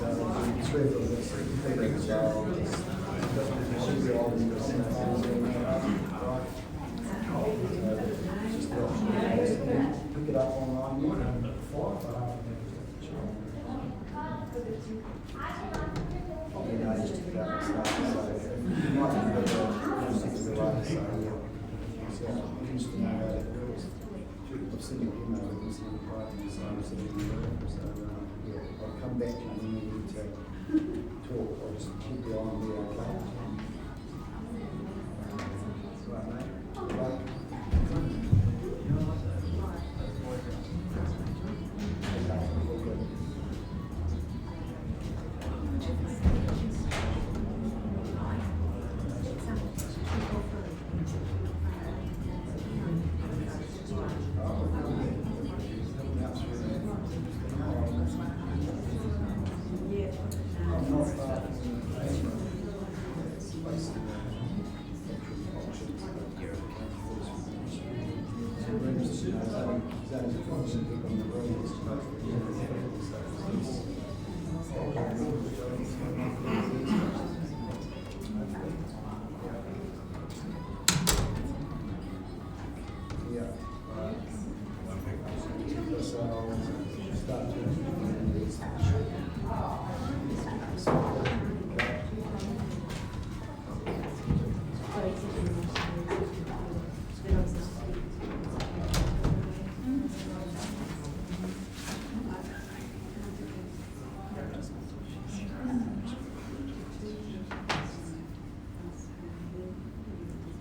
Pick it up online, you can fly for half an hour. I used to get out and stuff, so you might be better to the right, so I'm used to know how that goes. I've seen your email, I've seen the party, so I'm sitting so I'll come back to you when we need to talk, I'll just keep the eye on the okay. Right, mate? Right.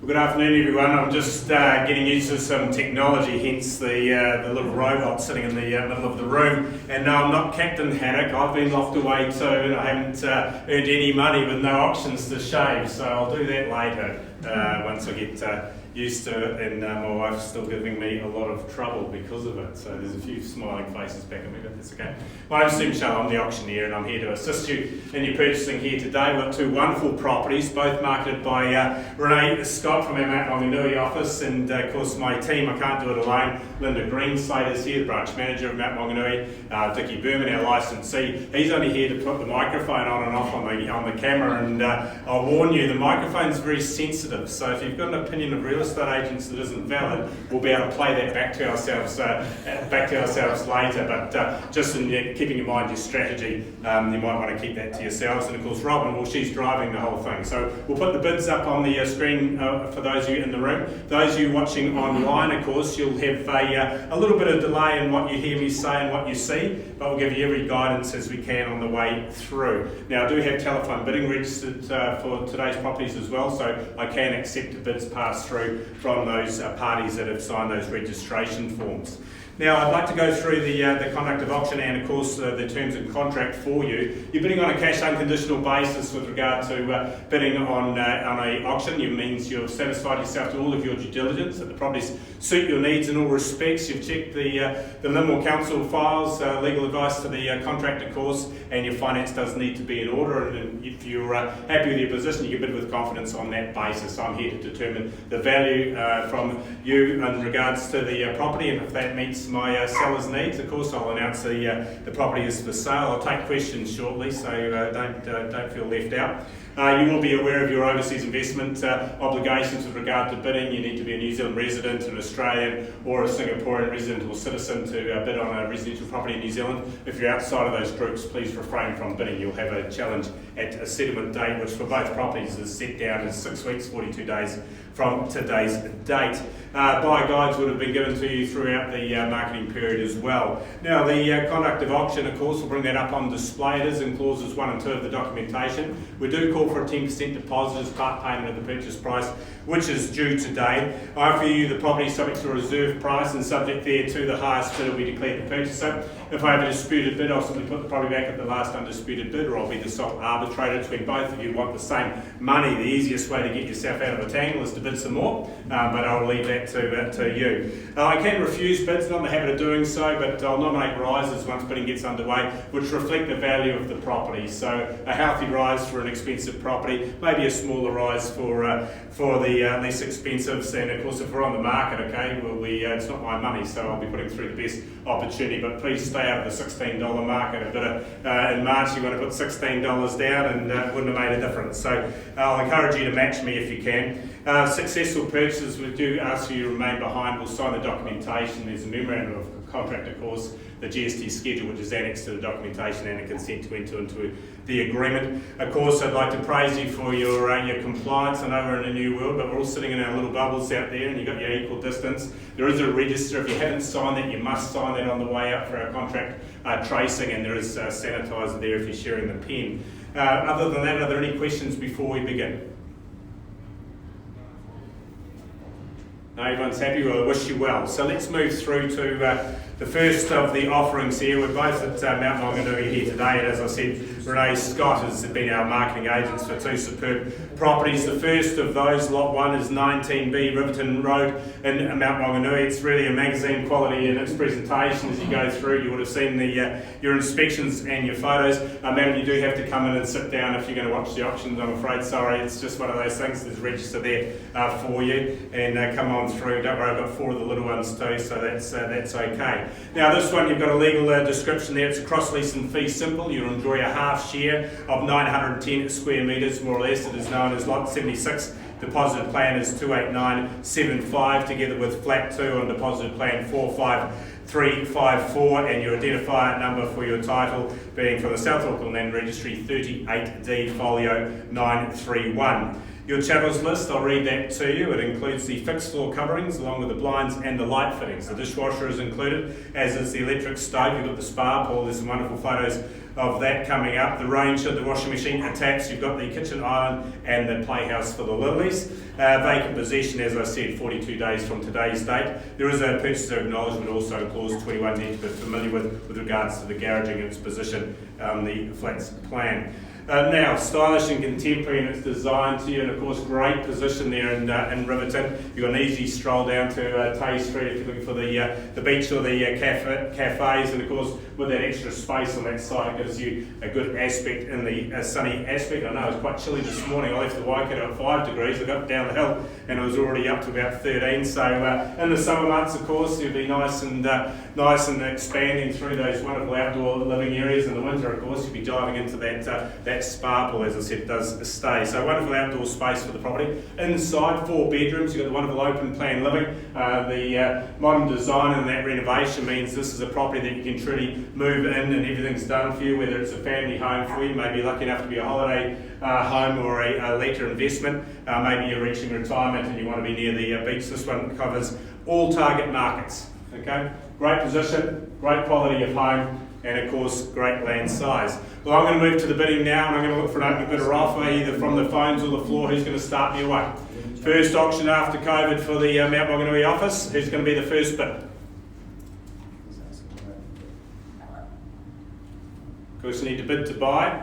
Good afternoon, everyone. I'm just getting used to some technology, hence the little robot sitting in the middle of the room. And no, I'm not Captain Haddock. I've been locked away too, and I haven't earned any money with no options to shave. So I'll do that later once I get used to it. And my wife's still giving me a lot of trouble because of it. So there's a few smiling faces back at me, but that's okay. My name's Tim Shell. I'm the auctioneer, and I'm here to assist you in your purchasing here today. We've got two wonderful properties, both marketed by Renee Scott from our Mount Wanganui office, and of course my team. I can't do it alone. Linda Greenslade is here, the branch manager of Mount Wanganui. Dickie Berman, our licensee. He's only here to put the microphone on and off on the camera, and I'll warn you, the microphone's very sensitive, so if you've got an opinion of real estate agents that isn't valid, we'll be able to play that back to ourselves later. But just in keeping in mind your strategy, you might want to keep that to yourselves. And of course Robin, well, she's driving the whole thing. So we'll put the bids up on the screen for those of you in the room. Those of you watching online, of course, you'll have a little bit of delay in what you hear me say and what you see, but we'll give you every guidance as we can on the way through. Now, I do have telephone bidding registered for today's properties as well, so I can accept the bids passed through from those parties that have signed those registration forms. Now, I'd like to go through the conduct of auction and, of course, the terms and contract for you. You're bidding on a cash unconditional basis with regard to bidding on an auction. It means you've satisfied yourself to all of your due diligence, that the properties suit your needs in all respects. You've checked the Livermore Council files, legal advice to the contract, of course, and your finance does need to be in order. And if you're happy with your position, you can bid with confidence on that basis. I'm here to determine the value from you in regards to the property, and if that meets my seller's needs, of course, I'll announce the property is for sale. I'll take questions shortly, so don't feel left out. You will be aware of your overseas investment obligations with regard to bidding. You need to be a New Zealand resident, an Australian or a Singaporean resident or citizen to bid on a residential property in New Zealand. If you're outside of those groups, please refrain from bidding. You'll have a challenge at a settlement date, which for both properties is set down as 6 weeks, 42 days from today's date. Buyer guides would have been given to you throughout the marketing period as well. Now, the conduct of auction, of course, we'll bring that up on display. It is in clauses 1 and 2 of the documentation. We do call for a 10% deposit as part payment of the purchase price, which is due today. I offer you the property subject to a reserve price and subject there to the highest bid will be declared the purchaser. If I have a disputed bid, I'll simply put the property back at the last undisputed bid, or I'll be the sole arbitrator between both of you want the same money. The easiest way to get yourself out of a tangle is to bid some more, but I'll leave that to you. I can refuse bids, not in the habit of doing so, but I'll nominate rises once bidding gets underway, which reflect the value of the property. So a healthy rise for an expensive property, maybe a smaller rise for the less expensives, and of course if we're on the market, okay, well it's not my money, so I'll be putting through the best opportunity, but please stay say out of the $16 market, a bit in March you want to put $16 down and it wouldn't have made a difference. So I'll encourage you to match me if you can. Successful purchases, we do ask you to remain behind. We'll sign the documentation. There's a memorandum of contract, of course, the GST schedule, which is annexed to the documentation, and a consent to enter into the agreement. Of course, I'd like to praise you for your compliance. I know we're in a new world, but we're all sitting in our little bubbles out there, and you've got your equal distance. There is a register. If you haven't signed that, you must sign that on the way up for our contract tracing, and there is sanitizer there if you're sharing the pen. Other than that, are there any questions before we begin? No, everyone's happy. Well, I wish you well. So let's move through to the first of the offerings here. We're both at Mount Maunganui here today, and as I said, Renee Scott has been our marketing agents for two superb properties. The first of those, lot 1, is 19B Riverton Road in Mount Maunganui. It's really a magazine quality in its presentation. As you go through, you would have seen your inspections and your photos. Madam, you do have to come in and sit down if you're going to watch the auctions, I'm afraid. Sorry, it's just one of those things. There's a register there for you, and come on through. Don't worry, I've got 4 of the little ones too, so that's okay. Now this one, you've got a legal description there. It's a cross lease and fee simple. You'll enjoy a half share of 910 square metres, more or less. It is known as lot 76. Deposit plan is 28975, together with flat 2 on deposit plan 45354, and your identifier number for your title being from the South Auckland Land Registry 38D folio 931. Your chattels list, I'll read that to you. It includes the fixed floor coverings along with the blinds and the light fittings. The dishwasher is included, as is the electric stove. You've got the spa pool. There's some wonderful photos of that coming up. The range of the washing machine attached. You've got the kitchen island and the playhouse for the lilies. Vacant possession, as I said, 42 days from today's date. There is a purchaser acknowledgement also in clause 21 need to be familiar with regards to the garaging and its position, the flats plan. Now, stylish and contemporary in its design to you, and of course great position there in Riverton. You've got an easy stroll down to Tay Street if you're looking for the beach or the cafes, and of course with that extra space on that side, it gives you a good aspect in the sunny aspect. I know it was quite chilly this morning. I left the Waikato at 5 degrees. I got down the hill and it was already up to about 13. So in the summer months, of course, it'll be nice and expanding through those wonderful outdoor living areas. In the winter, of course, you'll be diving into that spa pool, as I said, does stay. So wonderful outdoor space for the property. Inside, 4 bedrooms. You've got the wonderful open plan living. The modern design and that renovation means this is a property that you can truly move in and everything's done for you, whether it's a family home for you, maybe lucky enough to be a holiday home or a later investment. Maybe you're reaching retirement and you want to be near the beach. This one covers all target markets. Okay, great position, great quality of home, and of course great land size. Well, I'm going to move to the bidding now, and I'm going to look for an opening bidder offer either from the phones or the floor. Who's going to start me away? First auction after COVID for the Mount Maunganui office. Who's going to be the first bidder? Of course, you need to bid to buy.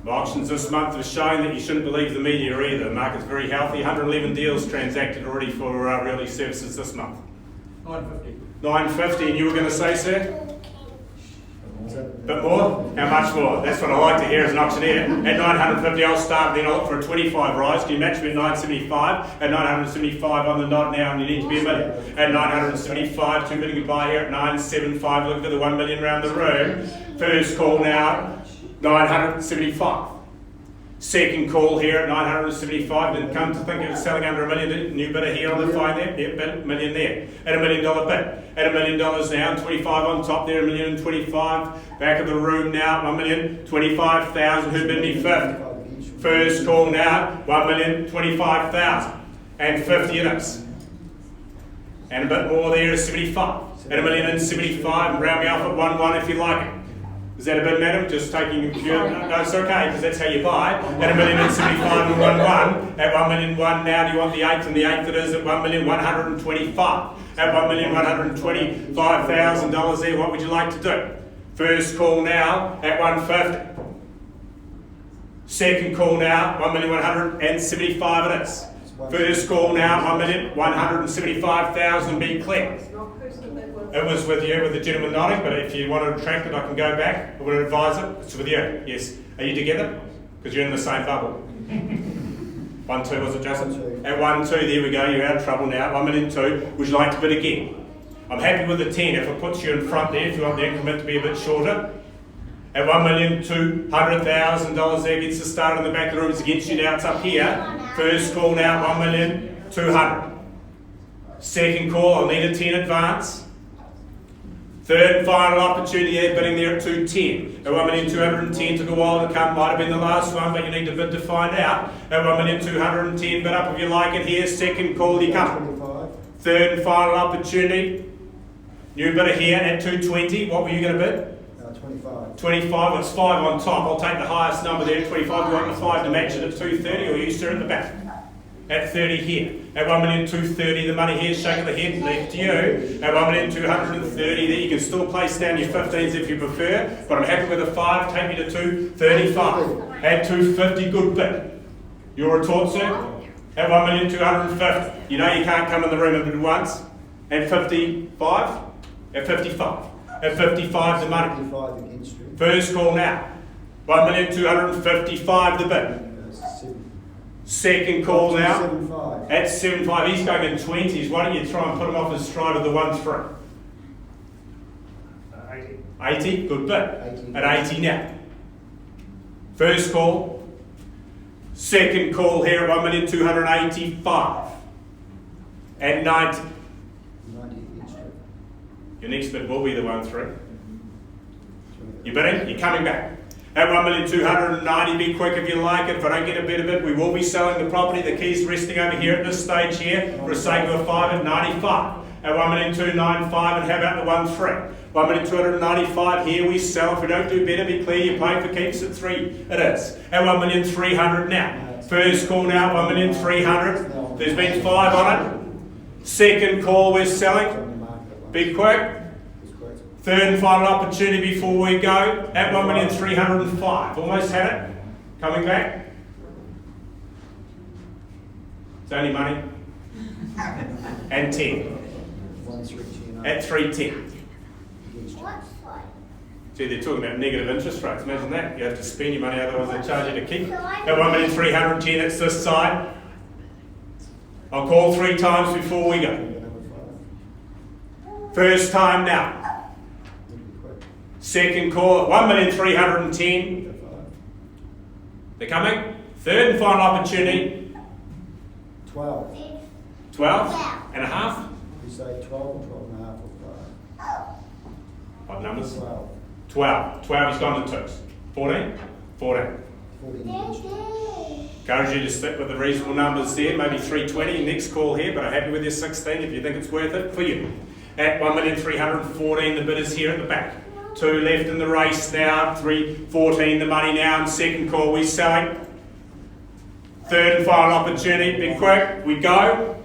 The auctions this month have shown that you shouldn't believe the media either. The market's very healthy. 111 deals transacted already for Realty Services this month. 950. 950, and you were going to say, sir? A bit more? How much more? That's what I like to hear as an auctioneer. At 950 I'll start, then I'll look for a 25 rise. Can you match me at 975? At 975 on the dot now, and you need to be a million. At 975, 2 million goodbye here at 975. Look for the 1 million round the room. First call now, 975. Second call here at 975. Didn't come to think it was selling under $1 million. New bidder here on the phone there. Yep, $1 million there. At $1 million bid. At $1 million now. 25 on top there. $1,025,000. Back of the room now. 1,025,000. Who bid me 50? First call now. 1,025,000. And 50 units. And a bit more there is 75. At $1,075,000. And round me off at 1,1 if you like it. Is that a bit, madam? Just taking your... No, it's okay, because that's how you buy. At $1,075,000 and 1,1. At $1,001,000 now, do you want the 8th? And the 8th it is at $1,125,000. At $1,125,000 there, what would you like to do? First call now at 150. Second call now, 1,175,000 it is. First call now, 1,175,000, be clear. It was with you, with the gentleman nodding, but if you want to retract it, I can go back. I would advise it. It's with you, yes. Are you together? Because you're in the same bubble. 1, 2, was it, Justin? At 1, 2, there we go, you're out of trouble now. 1,002,000. Would you like to bid again? I'm happy with the 10 if it puts you in front there, if you want the increment to be a bit shorter. At $1,200,000 there gets the start in the back of the room. It's against you now, it's up here. First call now, $1,200,000. Second call, I'll need a 10 advance. Third and final opportunity there, bidding there at 210. At $1,210,000 took a while to come, might have been the last one, but you need to bid to find out. At $1,210,000, bid up if you like it here. Second call, you come. Third and final opportunity. New bidder here at 220. What were you going to bid? 25. 25, it's 5 on top. I'll take the highest number there at 25. You want the 5 to match it at 230, or you sir at the back? At 30 here. At $1,230,000, the money here, shake of the head, leave to you. At $1,230,000 there, you can still place down your 15s if you prefer, but I'm happy with a 5, take me to 235. At 250, good bid. You're a taught, sir? At $1,250,000. You know you can't come in the room and bid once. At 55? At 55. At 55, the money. 55 against you. First call now. $1,255,000 the bid. Second call now. 75. At 75, he's going in 20s. Why don't you try and put him off his stride of the 1-3? 80, good bid. 80. At 80 now. First call. Second call here at $1,285,000. At 90. 90 against you. Your next bid will be the 1-3. You bidding? You're coming back. At $1,290,000, be quick if you like it. If I don't get a better bid, we will be selling the property. The key's resting over here at this stage here for a sake of a 5 at 95. At $1,295,000, and how about the 1-3? $1,295,000 here we sell. If we don't do better, be clear, you're paying for keeps at 3. It is. At $1,300,000 now. First call now, $1,300,000. There's been 5 on it. Second call we're selling. Be quick. Third and final opportunity before we go. At $1,305,000. Almost had it. Coming back. It's only money. And 10. At 310. See, they're talking about negative interest rates. Imagine that. You have to spend your money, otherwise they charge you to keep. At $1,310,000, it's this side. I'll call 3 times before we go. First time now. Second call at $1,310,000. They're coming. Third and final opportunity. 12. 12 and a half. You say 12 and 12 and a half or 5? Odd numbers. 12. 12. 12 is gone to 2s. 14. 14. 14. Encourage you to stick with the reasonable numbers there. Maybe 320. Next call here, but I'm happy with your 16 if you think it's worth it for you. At $1,314,000, the bid is here at the back. 2 left in the race now, 314 the money now, and second call we selling. Third and final opportunity, be quick, we go.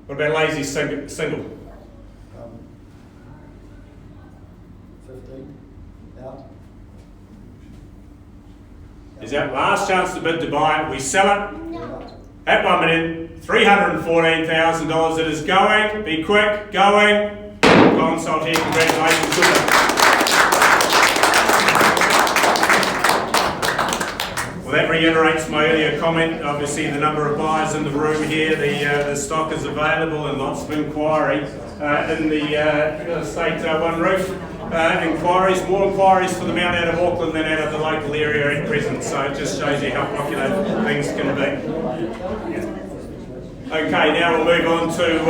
What about lazy single? 15. Out. Is that last chance to bid to buy it, we sell it. No. At $1,314,000 it is going, be quick, going. Consult here, congratulations to them. Well, that reiterates my earlier comment. Obviously, the number of buyers in the room here, the stock is available, and lots of inquiry in the state one roof. Inquiries, more inquiries for the amount out of Auckland than out of the local area at present. So it just shows you how popular things can be. Okay, now we'll move on to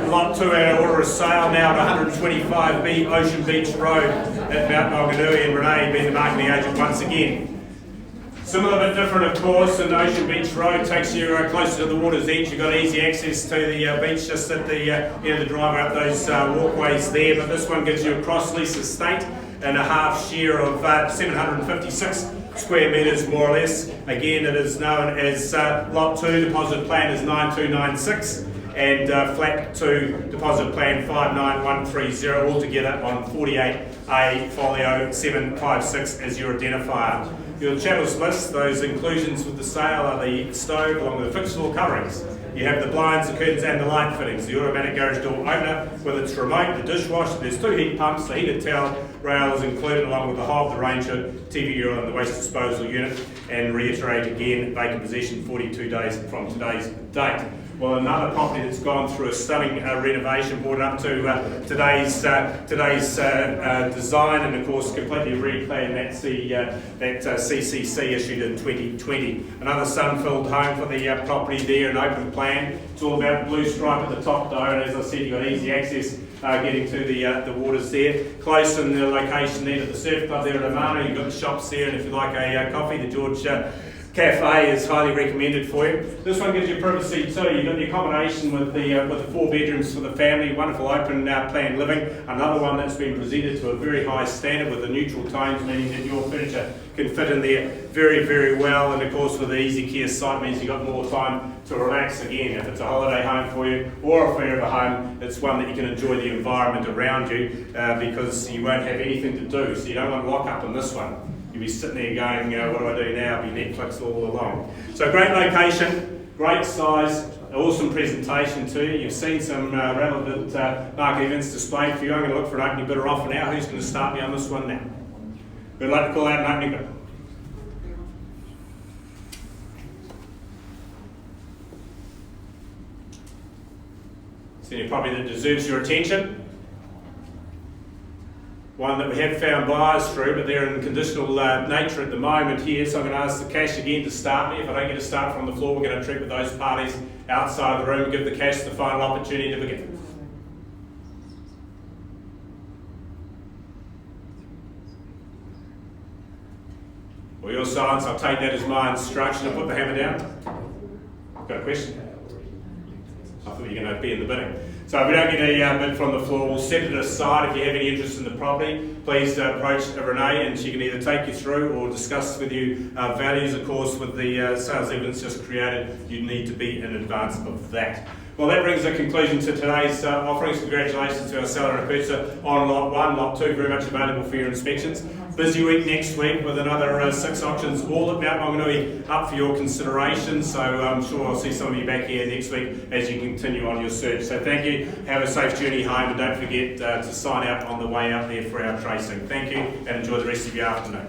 lot 2, our order of sale now at 125B Ocean Beach Road at Mount Maunganui, and Renee being the marketing agent once again. Similar but different, of course, and Ocean Beach Road takes you closer to the water's edge. You've got easy access to the beach just at the end of the driveway up those walkways there, but this one gives you a cross-lease estate and a half share of 756 square metres more or less. Again, it is known as Lot 2, deposit plan is 9296, and Flat 2, deposit plan 59130, altogether on 48A folio 756 as your identifier. Your channels list, those inclusions with the sale are the stove along with the fixed floor coverings. You have the blinds, the curtains and the light fittings, the automatic garage door opener with its remote, the dishwasher, there's 2 heat pumps, the heated towel rail is included along with the hob, the range hood, TV unit and the waste disposal unit, and reiterate again, vacant possession 42 days from today's date. Well, another property that's gone through a stunning renovation, brought up to today's design, and of course completely replanned. That's that CCC issued in 2020. Another sun-filled home for the property there, an open plan. It's all about blue stripe at the top though, and as I said, you've got easy access getting to the waters there. Close in the location there to the surf club there at Amano. You've got the shops there, and if you like a coffee, the George Cafe is highly recommended for you. This one gives you privacy too. You've got the accommodation with the 4 bedrooms for the family, wonderful open plan living. Another one that's been presented to a very high standard with the neutral tones, meaning that your furniture can fit in there very, very well. And of course with the easy care site means you've got more time to relax again. If it's a holiday home for you or a forever home, it's one that you can enjoy the environment around you because you won't have anything to do. So you don't want to lock up in this one. You'll be sitting there going, what do I do now? It'll be Netflix all along. So great location, great size, awesome presentation too. You've seen some relevant market events displayed for you. I'm going to look for an opening bidder offer now. Who's going to start me on this one now? We'd like to call out an opening bidder. It's any property that deserves your attention. One that we have found buyers through, but they're in conditional nature at the moment here, so I'm going to ask the cash again to start me. If I don't get a start from the floor, we're going to treat with those parties outside of the room and give the cash the final opportunity to begin. Well, your silence, I'll take that as my instruction to put the hammer down. Got a question? I thought you were going to be in the bidding. So if we don't get a bid from the floor, we'll set it aside. If you have any interest in the property, please approach Renee and she can either take you through or discuss with you values. Of course, with the sales evidence just created, you need to be in advance of that. Well, that brings a conclusion to today's offerings. Congratulations to our seller and purchaser on lot 1, lot 2, very much available for your inspections. Busy week next week with another 6 auctions, all at Mount Maunganui up for your consideration. So I'm sure I'll see some of you back here next week as you continue on your search. So thank you, have a safe journey home, and don't forget to sign out on the way out there for our tracing. Thank you and enjoy the rest of your afternoon.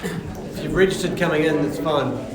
If you've registered coming in, it's fine.